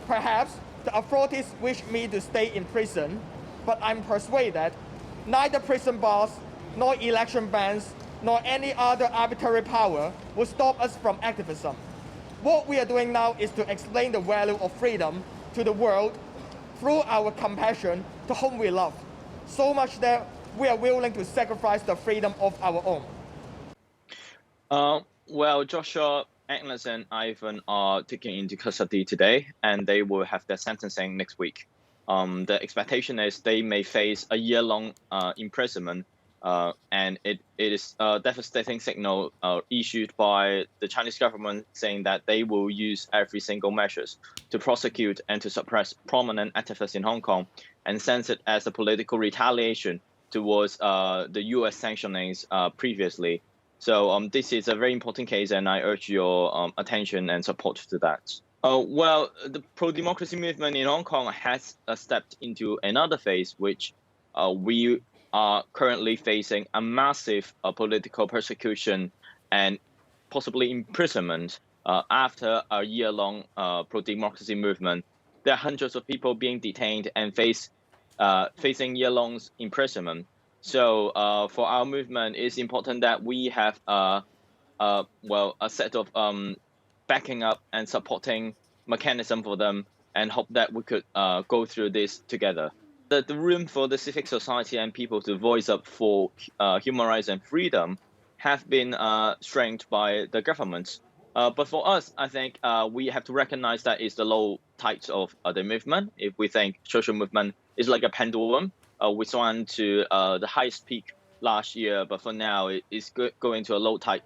Perhaps the authorities wish me to stay in prison, but I'm persuaded that neither prison bars, nor election bans, nor any other arbitrary power will stop us from activism. What we are doing now is to explain the value of freedom to the world through our compassion to whom we love, so much that we are willing to sacrifice the freedom of our own. Well, Joshua, Agnes, and Ivan are taken into custody today, and they will have their sentencing next week. The expectation is they may face a year-long imprisonment, and it is a devastating signal issued by the Chinese government saying that they will use every single measures to prosecute and to suppress prominent activists in Hong Kong, and sense it as a political retaliation towards the U.S. sanctionings previously. So this is a very important case, and I urge your attention and support to that. Well, the pro-democracy movement in Hong Kong has stepped into another phase, which we are currently facing a massive political persecution and possibly imprisonment after a year-long pro-democracy movement. There are hundreds of people being detained and facing year-long imprisonment. So for our movement, it's important that we have a set of backing up and supporting mechanism for them, and hope that we could go through this together. The room for the civic society and people to voice up for human rights and freedom have been strained by the government. But for us, I think we have to recognize that it's the low tides of the movement. If we think social movement is like a pendulum, we swung to the highest peak last year, but for now it is going to a low tide.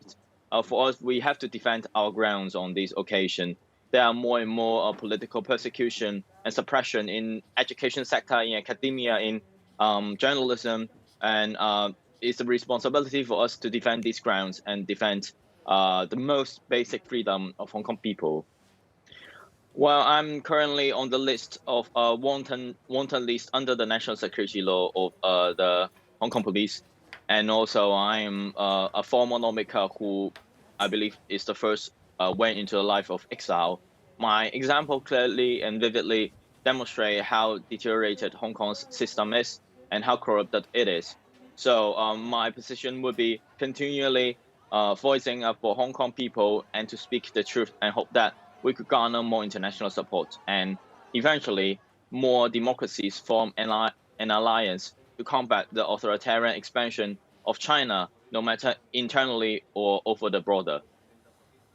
For us, we have to defend our grounds on this occasion. There are more and more political persecution and suppression in education sector, in academia, in journalism, and it's a responsibility for us to defend these grounds and defend the most basic freedom of Hong Kong people. Well, I'm currently on the list of wanton list under the national security law of the Hong Kong police, and also I am a former lawmaker who I believe is the first went into a life of exile. My example clearly and vividly demonstrate how deteriorated Hong Kong's system is and how corrupted it is. So my position would be continually voicing up for Hong Kong people and to speak the truth, and hope that we could garner more international support and eventually more democracies form an alliance to combat the authoritarian expansion of China, no matter internally or over the border.